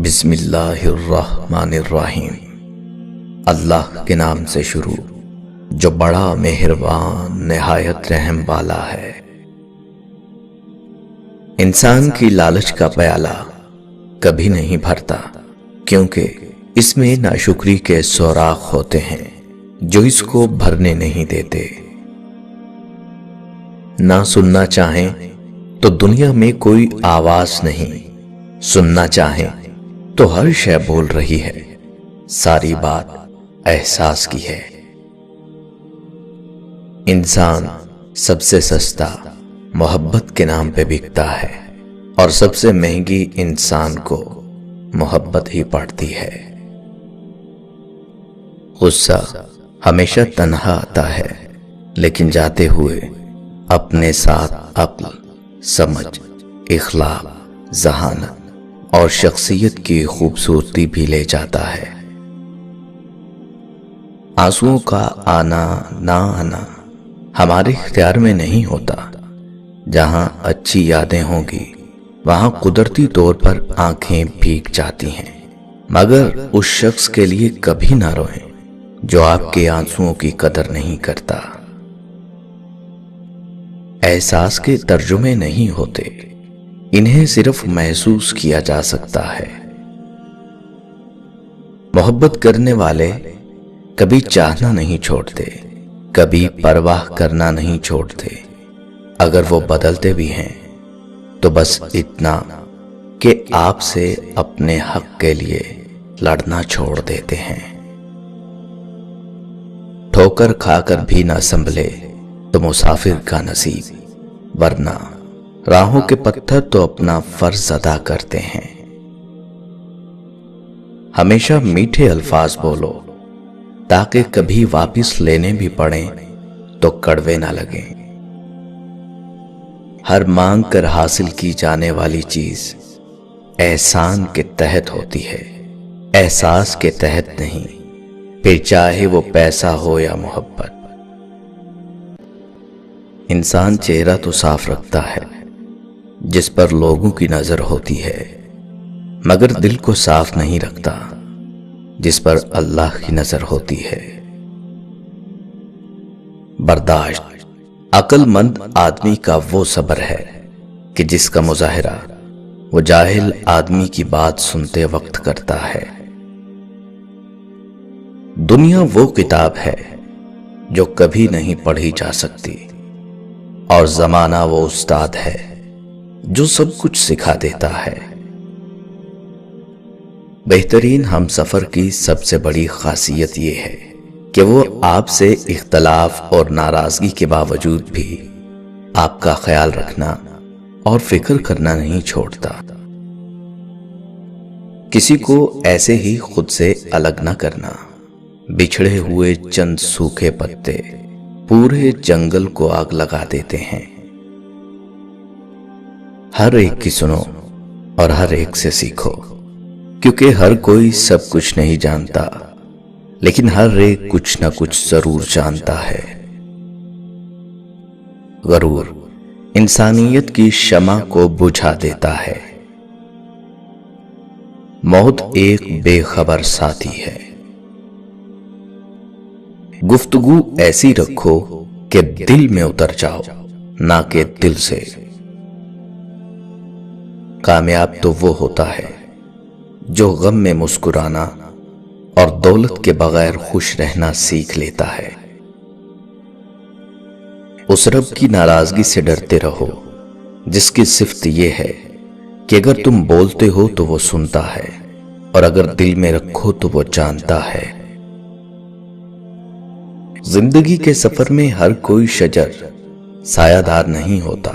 بسم اللہ الرحمن الرحیم۔ اللہ کے نام سے شروع جو بڑا مہربان نہایت رحم والا ہے۔ انسان کی لالچ کا پیالہ کبھی نہیں بھرتا، کیونکہ اس میں ناشکری کے سوراخ ہوتے ہیں جو اس کو بھرنے نہیں دیتے۔ نہ سننا چاہیں تو دنیا میں کوئی آواز نہیں، سننا چاہیں تو ہر شے بول رہی ہے، ساری بات احساس کی ہے۔ انسان سب سے سستا محبت کے نام پہ بکتا ہے، اور سب سے مہنگی انسان کو محبت ہی پڑتی ہے۔ غصہ ہمیشہ تنہا آتا ہے، لیکن جاتے ہوئے اپنے ساتھ عقل، سمجھ، اخلاق، ذہانت اور شخصیت کی خوبصورتی بھی لے جاتا ہے۔ آنسوؤں کا آنا نہ آنا ہمارے اختیار میں نہیں ہوتا۔ جہاں اچھی یادیں ہوں گی وہاں قدرتی طور پر آنکھیں بھیگ جاتی ہیں، مگر اس شخص کے لیے کبھی نہ روئیں جو آپ کے آنسوؤں کی قدر نہیں کرتا۔ احساس کے ترجمے نہیں ہوتے، انہیں صرف محسوس کیا جا سکتا ہے۔ محبت کرنے والے کبھی چاہنا نہیں چھوڑتے، کبھی پرواہ کرنا نہیں چھوڑتے۔ اگر وہ بدلتے بھی ہیں تو بس اتنا کہ آپ سے اپنے حق کے لیے لڑنا چھوڑ دیتے ہیں۔ ٹھوکر کھا کر بھی نہ سنبھلے تو مسافر کا نصیب، ورنہ راہوں کے پتھر تو اپنا فرض ادا کرتے ہیں۔ ہمیشہ میٹھے الفاظ بولو تاکہ کبھی واپس لینے بھی پڑیں تو کڑوے نہ لگیں۔ ہر مانگ کر حاصل کی جانے والی چیز احسان کے تحت ہوتی ہے، احساس کے تحت نہیں، پھر چاہے وہ پیسہ ہو یا محبت۔ انسان چہرہ تو صاف رکھتا ہے جس پر لوگوں کی نظر ہوتی ہے، مگر دل کو صاف نہیں رکھتا جس پر اللہ کی نظر ہوتی ہے۔ برداشت عقل مند آدمی کا وہ صبر ہے کہ جس کا مظاہرہ وہ جاہل آدمی کی بات سنتے وقت کرتا ہے۔ دنیا وہ کتاب ہے جو کبھی نہیں پڑھی جا سکتی، اور زمانہ وہ استاد ہے جو سب کچھ سکھا دیتا ہے۔ بہترین ہم سفر کی سب سے بڑی خاصیت یہ ہے کہ وہ آپ سے اختلاف اور ناراضگی کے باوجود بھی آپ کا خیال رکھنا اور فکر کرنا نہیں چھوڑتا۔ کسی کو ایسے ہی خود سے الگ نہ کرنا۔ بچھڑے ہوئے چند سوکھے پتے پورے جنگل کو آگ لگا دیتے ہیں۔ ہر ایک کی سنو اور ہر ایک سے سیکھو، کیونکہ ہر کوئی سب کچھ نہیں جانتا، لیکن ہر ایک کچھ نہ کچھ ضرور جانتا ہے۔ غرور انسانیت کی شمع کو بجھا دیتا ہے۔ موت ایک بے خبر ساتھی ہے۔ گفتگو ایسی رکھو کہ دل میں اتر جاؤ، نہ کہ دل سے۔ کامیاب تو وہ ہوتا ہے جو غم میں مسکرانا اور دولت کے بغیر خوش رہنا سیکھ لیتا ہے۔ اس رب کی ناراضگی سے ڈرتے رہو جس کی صفت یہ ہے کہ اگر تم بولتے ہو تو وہ سنتا ہے، اور اگر دل میں رکھو تو وہ جانتا ہے۔ زندگی کے سفر میں ہر کوئی شجر سایہ دار نہیں ہوتا،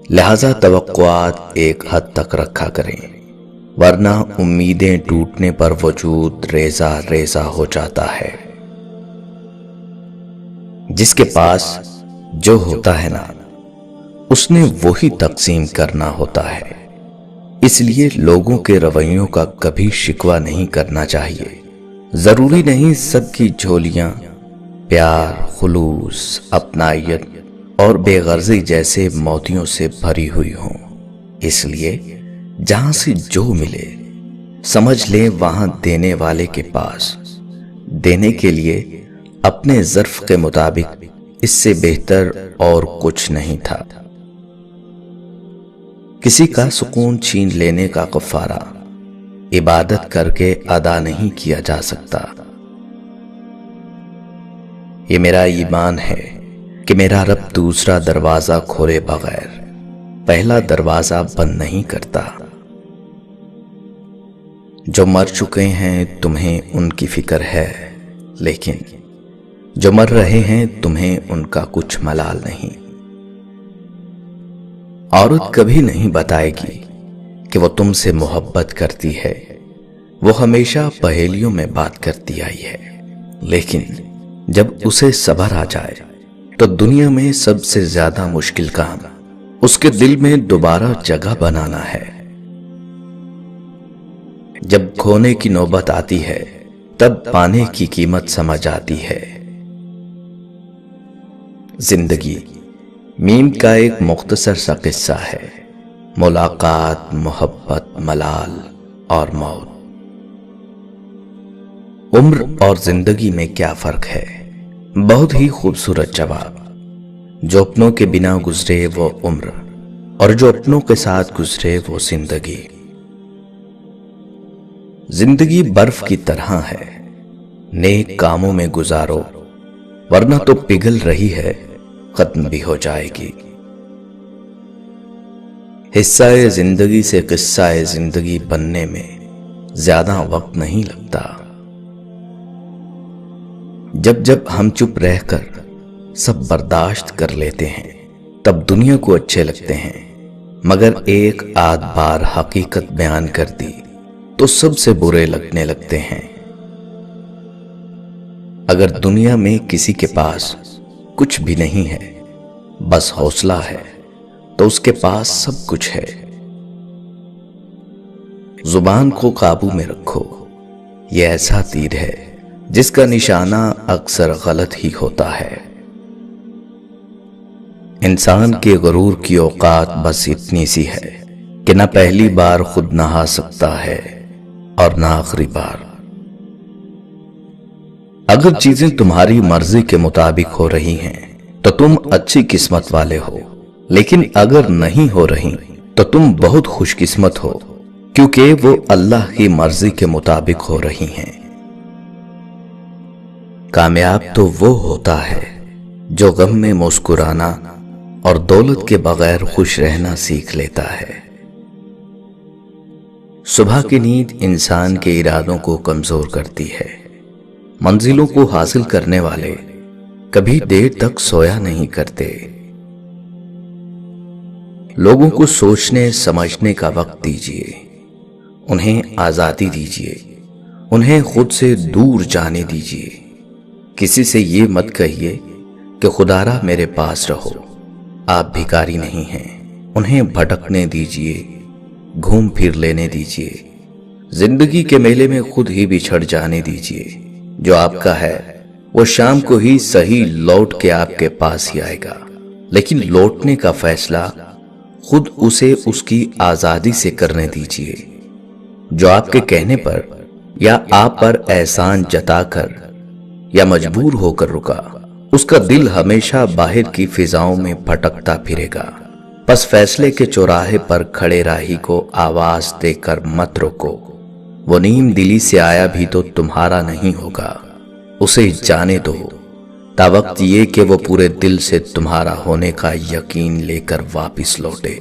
لہذا توقعات ایک حد تک رکھا کریں، ورنہ امیدیں ٹوٹنے پر وجود ریزہ ریزہ ہو جاتا ہے۔ جس کے پاس جو ہوتا ہے نا، اس نے وہی تقسیم کرنا ہوتا ہے۔ اس لیے لوگوں کے رویوں کا کبھی شکوہ نہیں کرنا چاہیے۔ ضروری نہیں سب کی جھولیاں پیار، خلوص، اپنائیت اور بے غرضی جیسے موتیوں سے بھری ہوئی ہوں۔ اس لیے جہاں سے جو ملے سمجھ لیں وہاں دینے والے کے پاس دینے کے لیے اپنے ظرف کے مطابق اس سے بہتر اور کچھ نہیں تھا۔ کسی کا سکون چھین لینے کا کفارہ عبادت کر کے ادا نہیں کیا جا سکتا۔ یہ میرا ایمان ہے کہ میرا رب دوسرا دروازہ کھولے بغیر پہلا دروازہ بند نہیں کرتا۔ جو مر چکے ہیں تمہیں ان کی فکر ہے، لیکن جو مر رہے ہیں تمہیں ان کا کچھ ملال نہیں۔ عورت کبھی نہیں بتائے گی کہ وہ تم سے محبت کرتی ہے، وہ ہمیشہ پہیلیوں میں بات کرتی آئی ہے، لیکن جب اسے صبر آ جائے تو دنیا میں سب سے زیادہ مشکل کام اس کے دل میں دوبارہ جگہ بنانا ہے۔ جب کھونے کی نوبت آتی ہے تب پانے کی قیمت سمجھ آتی ہے۔ زندگی میم کا ایک مختصر سا قصہ ہے، ملاقات، محبت، ملال اور موت۔ عمر اور زندگی میں کیا فرق ہے؟ بہت ہی خوبصورت جواب۔ جو اپنوں کے بنا گزرے وہ عمر، اور جو اپنوں کے ساتھ گزرے وہ زندگی۔ زندگی برف کی طرح ہے، نیک کاموں میں گزارو ورنہ تو پگھل رہی ہے، ختم بھی ہو جائے گی۔ حصہ زندگی سے قصہ زندگی بننے میں زیادہ وقت نہیں لگتا۔ جب جب ہم چپ رہ کر سب برداشت کر لیتے ہیں تب دنیا کو اچھے لگتے ہیں، مگر ایک آدھ بار حقیقت بیان کر دی تو سب سے برے لگنے لگتے ہیں۔ اگر دنیا میں کسی کے پاس کچھ بھی نہیں ہے، بس حوصلہ ہے، تو اس کے پاس سب کچھ ہے۔ زبان کو قابو میں رکھو، یہ ایسا تیر ہے جس کا نشانہ اکثر غلط ہی ہوتا ہے۔ انسان کے غرور کی اوقات بس اتنی سی ہے کہ نہ پہلی بار خود نہا سکتا ہے اور نہ آخری بار۔ اگر چیزیں تمہاری مرضی کے مطابق ہو رہی ہیں تو تم اچھی قسمت والے ہو، لیکن اگر نہیں ہو رہی تو تم بہت خوش قسمت ہو، کیونکہ وہ اللہ کی مرضی کے مطابق ہو رہی ہیں۔ کامیاب تو وہ ہوتا ہے جو غم میں مسکرانا اور دولت کے بغیر خوش رہنا سیکھ لیتا ہے۔ صبح کی نیند انسان کے ارادوں کو کمزور کرتی ہے۔ منزلوں کو حاصل کرنے والے کبھی دیر تک سویا نہیں کرتے۔ لوگوں کو سوچنے سمجھنے کا وقت دیجیے، انہیں آزادی دیجیے، انہیں خود سے دور جانے دیجیے۔ کسی سے یہ مت کہیے کہ خدا را میرے پاس رہو، آپ بھکاری نہیں ہیں۔ انہیں بھٹکنے دیجیے، گھوم پھر لینے دیجیے، زندگی کے میلے میں خود ہی بچھڑ جانے دیجیے۔ جو آپ کا ہے وہ شام کو ہی صحیح لوٹ کے آپ کے پاس ہی آئے گا، لیکن لوٹنے کا فیصلہ خود اسے اس کی آزادی سے کرنے دیجیے۔ جو آپ کے کہنے پر یا آپ پر احسان جتا کر یا مجبور ہو کر رکا، اس کا دل ہمیشہ باہر کی فضاؤں میں بھٹکتا پھرے گا۔ بس فیصلے کے چوراہے پر کھڑے راہی کو آواز دے کر مت روکو، وہ نیم دلی سے آیا بھی تو تمہارا نہیں ہوگا، اسے جانے دو تا وقت یہ کہ وہ پورے دل سے تمہارا ہونے کا یقین لے کر واپس لوٹے۔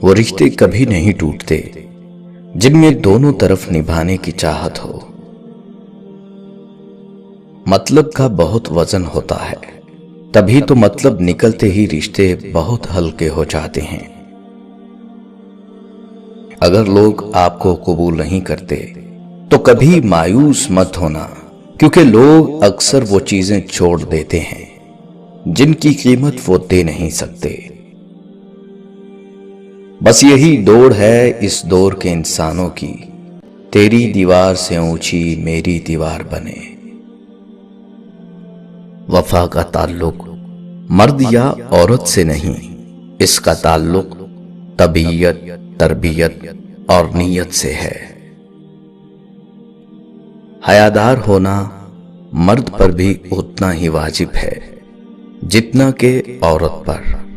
وہ رشتے کبھی نہیں ٹوٹتے جن میں دونوں طرف نبھانے کی چاہت ہو۔ مطلب کا بہت وزن ہوتا ہے، تبھی تو مطلب نکلتے ہی رشتے بہت ہلکے ہو جاتے ہیں۔ اگر لوگ آپ کو قبول نہیں کرتے تو کبھی مایوس مت ہونا، کیونکہ لوگ اکثر وہ چیزیں چھوڑ دیتے ہیں جن کی قیمت وہ دے نہیں سکتے۔ بس یہی دوڑ ہے اس دور کے انسانوں کی، تیری دیوار سے اونچی میری دیوار بنے۔ وفا کا تعلق مرد یا عورت سے نہیں، اس کا تعلق طبیعت، تربیت اور نیت سے ہے۔ حیادار ہونا مرد پر بھی اتنا ہی واجب ہے جتنا کہ عورت پر۔